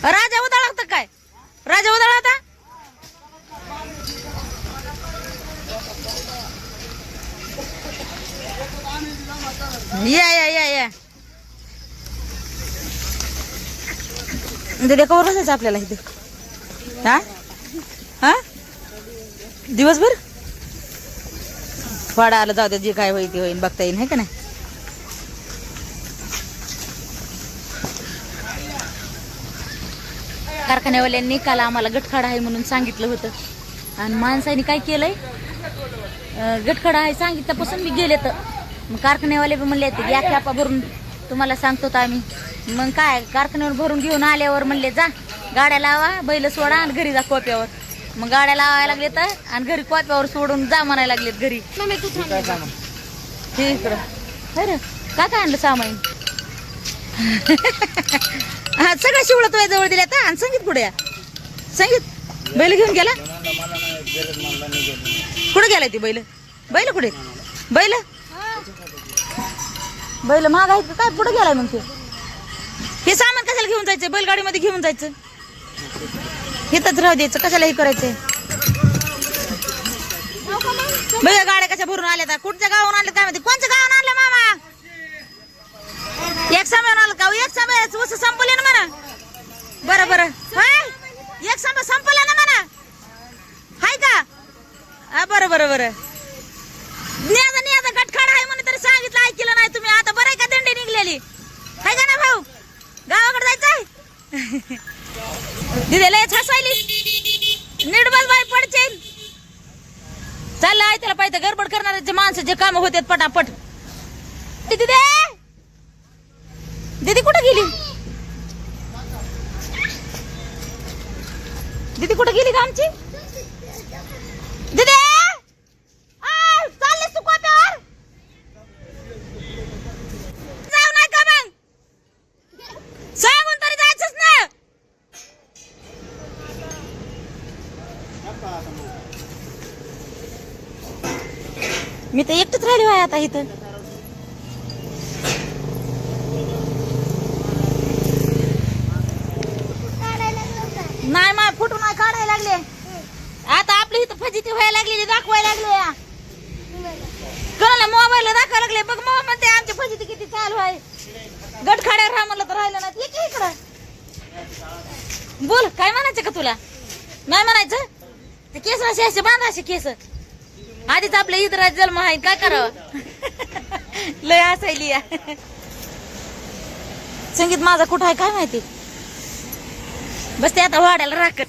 राजा उदाळ होता काय? राजा उदाळ होता. या या या या दीदी कवर बसायचं आपल्याला इथे. हा हा दिवसभर वाडा आलं जाऊ दे, जे काय होईल ते होईल, बघता येईल है का नाही. कारखान्यावाल्यांनी काल आम्हाला गटखाडा आहे म्हणून सांगितलं होतं आणि माणसाने काय केलंय, गटखाडा आहे सांगितल्यापासून मी गेले तर मग कारखान्यावाले म्हणले ते या खेपा भरून तुम्हाला सांगतो तर आम्ही. मग काय कारखान्यावर भरून घेऊन आल्यावर म्हणले जा गाड्या लावा, बैल सोडा आणि घरी जा कोप्यावर. मग गाड्या लावायला लागले तर आणि घरी कोप्यावर सोडून जा म्हणायला लागलेत घरी. हे इकडं अरे काय काय आणलं सामान. हा सगळं शिवलं तुझ्या जवळ दिल्या तर आणि संगीत पुढे या. संगीत बैल घेऊन गेला कुठे गेलाय ती बैल? बैल कुठे? बैल बैल महाग आहेत काय? पुढे गेलाय मग ते. हे सामान कशाला घेऊन जायचं? बैलगाडीमध्ये घेऊन जायचं, इथंच राहू द्यायचं, कशाला हे करायचंय? बैल गाड्या कशा भरून आल्या तर कुठच्या गावाहून आणलं काय माहिती? कोणत्या गावाहून आणलं मामा? एक समय आलं का? एक समय ऊस संपले ना म्हणा. बरं बरं एक समय संपला ना म्हणा, हाय का? बरं बरं बरं. न्याचा न्याचा गटखाडा आहे म्हणून तरी सांगितलं, ऐकलं नाही तुम्ही. आता बरं आहे का दंडी निघलेली हाय का ना भाऊ? गावाकडे जायचंय. दिदे लयच हसायली. नीट बस बाई पडचे. चाललं आहे त्याला पाहिजे गडबड करणारे माणसं जे काम होते पटापट. दिदी दीदी कुठे गेली? दीदी कुठे गेली का आमची? दीदी चालले तू कोप्यावर? जाऊ नाही का मग? सांगून तरी जायचंच ना. मी तर एकटीच राहिली आहे आता इथं. नाही मा फुटून नाही काढायला लागले. आता आपली इथं फजिती व्हायला लागलेली दाखवायला लागले. कळलं मोबाईल दाखवायला लागले. बघ मग म्हणते आमची फजिती किती चालू आहे. गटखाड्यावर राहा म्हणलं तर राहिलं नाही. ये इकडं बोल. काय म्हणायचं का तुला? नाही म्हणायचं ते केस असे बांधा असे केस. आधीच आपल्या इतर जन्म आहे काय करावं. लय हसायली. संगीत माझा कुठं आहे काय माहिती. बसते आता वाड्याला राखण.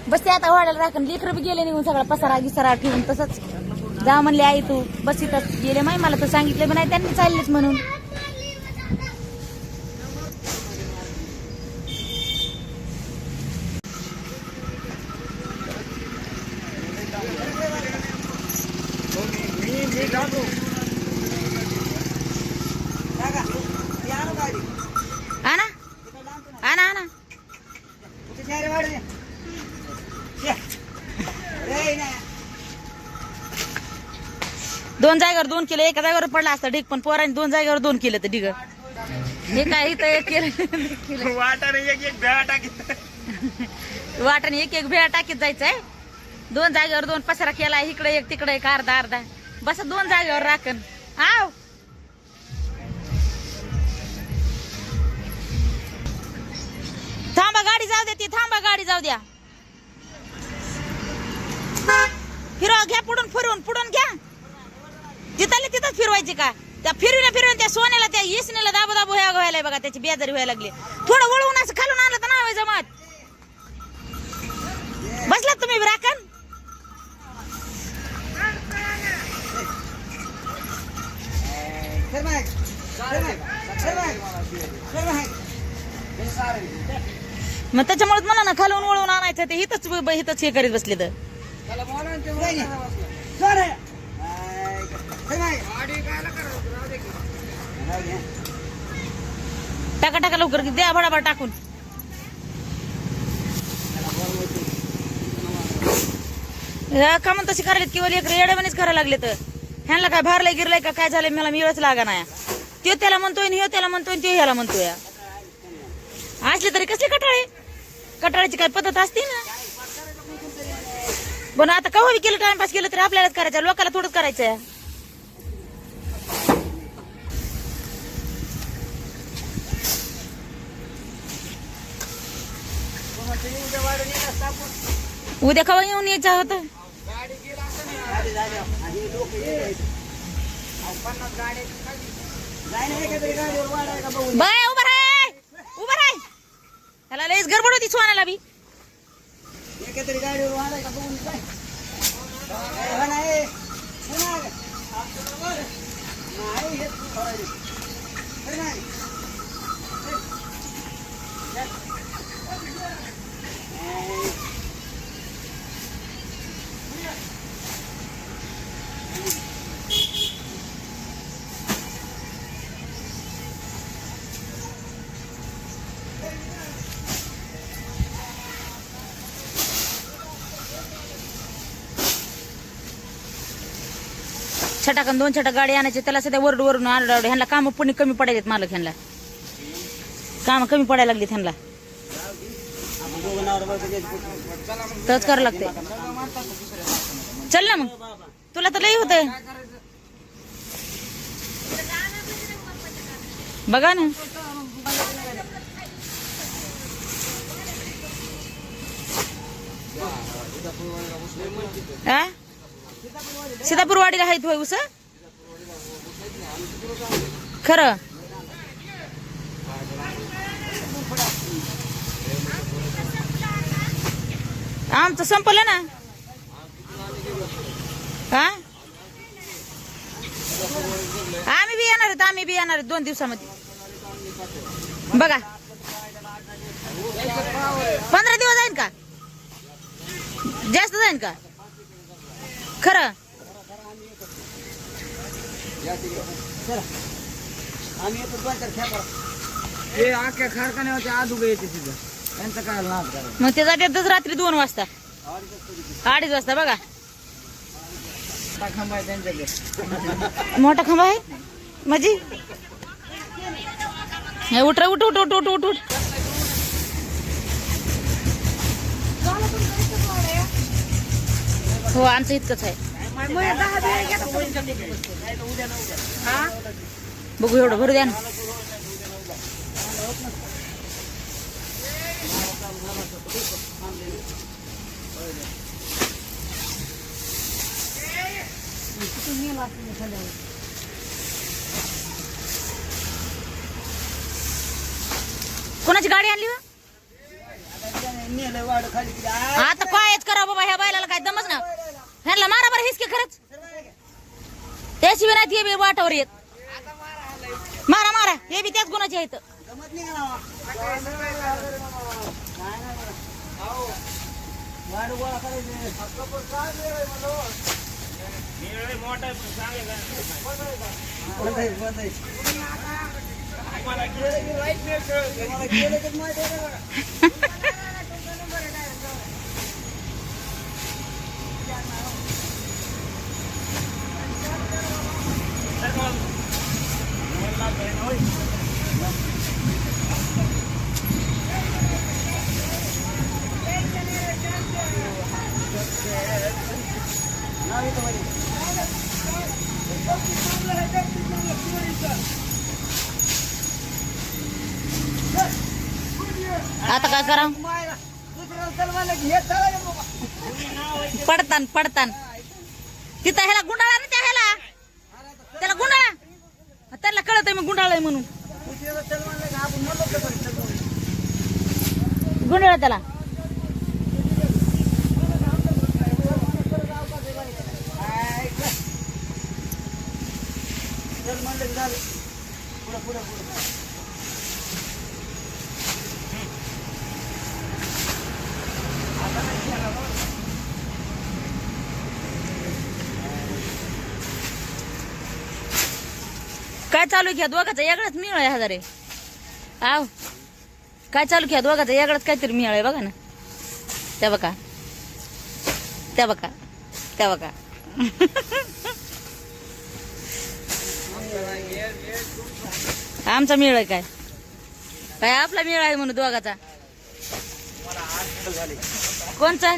बसते आता वाड्याला राखण. लेकरं बी गेले निघून सगळा पसारा गिसारा ठेवून तसंच. जा म्हणले आई तू बस इथं गेले माही. मला तर सांगितलं पण नाही त्यांनी चाललेच म्हणून. आणा आणा आणा. दोन जागेवर 2 किलो एका जागेवर पडला असता ढीग. पण पोरांनी 2 जागेवर 2 किलो तर ढिग. हे काय इथं 1 किलो वाटाने एक भेळा टाकीत. वाटाने एक भेळा टाकीत जायचंय. 2 जागेवर 2 पसरा केला. इकडे एक तिकडे एक अर्धा अर्धा. बस 2 जागेवर राखण. आव थांबा गाडी जाऊ द्या. ती थांबा गाडी जाऊ द्या. फिरवा घ्या पुढून फिरून पुढून घ्या. तिथले तिथंच फिरवायची का? त्या फिरवून त्या सोन्याला त्या इसनेला दाबा दाबा व्हायला बघा. त्याची बेजारी व्हायला लागली. थोडं वळवून असं खालून आणलं तर नाही जमात. बसलात तुम्ही राखण. मग त्याच्यामुळेच म्हणा ना खालून वळवून आणायचं. ते हिथंच हे करीत बसले तर. टाका टाका लवकर द्या भडाभड टाकून. का म्हणून तशी करायला किंवा लेकर येड्यावानीच करायला लागले. तर ह्यांना काय भारलंय गिरलंय का काय झालंय मला मिळच लागा नाही. तो त्याला म्हणतोय ह्यो त्याला म्हणतोय ते ह्याला म्हणतोय. असले तरी कसले कटाळे, कटाळ्याची काय पद्धत असते ना. पण आता कवा बी केलं टाइमपास केलं तरी आपल्यालाच करायचं, लोकांना थोडंच करायचंय. उद्या कवा येऊन यायचं होतं. बाय उभा राय, उभा राय. त्याला लयच गडबड होती सोनाला बी. छटाकन 2 छटाक गाडी आणायची, त्याला सध्या वरून आरडावडे. ह्यांना काम पण कमी पडायलेत, मालक ह्यांना काम कमी पडायला लागली. ह्यांना तच करावं लागते. चल ना मग, तुला तर लई होतंय बघा ना. सीतापूरवाडीला आहेत होय ऊस खरं. आमचं संपलं ना. हा आम्ही बी येणार 2 दिवसामध्ये. बघा 15 दिवस जाईल का, जास्त जाईल का खरं. मग ते जातात रात्री 2 वाजता 2:30 वाजता. बघा मोठा खांबा आहे माझी. उठ उठ उठ उठ उठ उठ उठ. हो आमचं इतकंच आहे. बघू एवढं भरू द्या ना. कोणाची गाडी आणली हो? आता कायच करा बाबा, ह्या बायला काय दमच ना. ह्यांना मारा बरं हिसके खरंच, त्याशिवाय नाही ते वाटावर येत. मारा मारा, हे बी त्याच गुणाचे आहेत. आता काय करा, पडतान पडतान तिथं ह्याला गुंडाळा ना, त्या ह्याला त्याला गुंडाळा. त्याला कळत आहे मग गुंडाळा म्हणून, गुंडाळा त्याला. काय चालू घ्या दोघाचा वेगळाच मिळ आहे. हजारे आव काय चालू घ्या दोघाचा वेगळाच काहीतरी मिळ आहे. बघा ना, त्या बघा त्या बघा त्या बघा. आमचा मिळ आहे काय. काय आपला मेळ आहे म्हणून दोघाचा. मला 8 झाले. कोणचा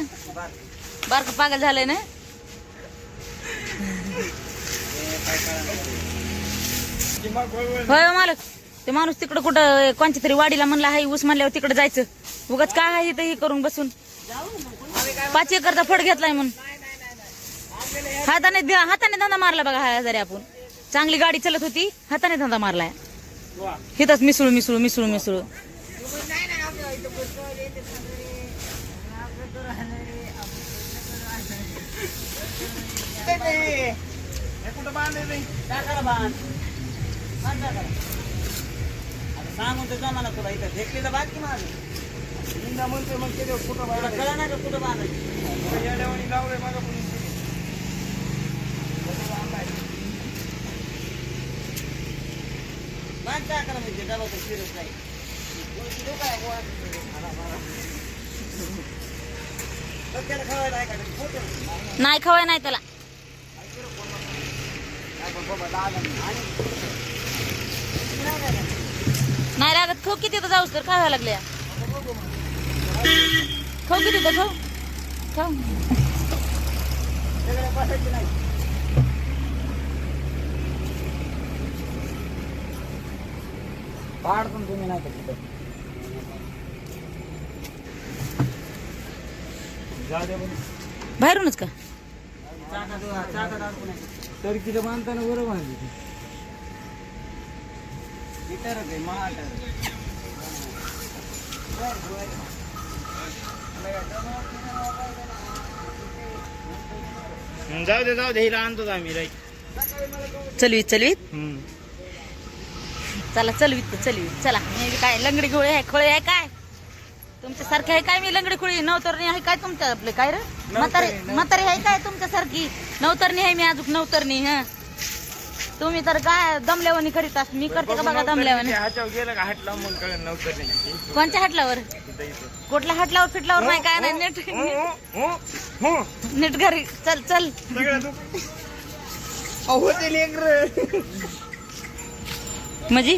बारक पागल झालंय ना. होय हो मालक. ते माणूस तिकडं कुठं कोणत्या तरी वाडीला म्हणला हाय ऊस म्हणल्यावर तिकडे जायचं. उगाच काय आहे इथं हे करून बसून 5 एकरचा फड घेतलाय म्हणून हाताने धंदा मारला बघा. हा जरी आपण चांगली गाडी चालत होती हाताने धंदा मारलाय. हिथंच मिसळू मिसळू मिसळू मिसळू. कुठं बांधले सांगून तर जमाना तुला इथं फेकलेलं बाग की माझं म्हणतोय मग ते कुठं कळा नाही का कुठं बांधायचं येड्यावानी लावलंय माझा बांध टाकायला म्हणजे डबा तर फिरत नाही. त्याला खवायला आहे का नाही खवाय नाही त्याला. नाही लागत. खाऊ किती तर जाऊस तर काय व्हायला लागले. खाऊ किती तर खाऊ खाऊ. पहाड पण तुम्ही नाही का तिथं बाहेरूनच का तर तिथं बांधताना बरं बांधली जाऊ दे हिला आणतो आम्ही राईट. चलवीत चला चलवीत चला. मी काय लंगडी गोळी आहे खोळी आहे काय तुमच्यासारखी आहे काय. मी लंगडी खोळी नवतरणी आहे काय तुमच्या आपले काय रे म्हातारी आहे काय तुमच्यासारखी. नवतरणी आहे मी अजून नवतरणी. हा तुम्ही तर काय दमल्यावानी करीत असत. मी करते का बघा दमल्यावानी. गेलं का हाटला मग कळलं नव्हतं. कोणत्या हाटलावर कुठल्या हाटलावर फिटलावर नाही काय नाही. नीट घरी चल चल. होते लेकर म्हणजे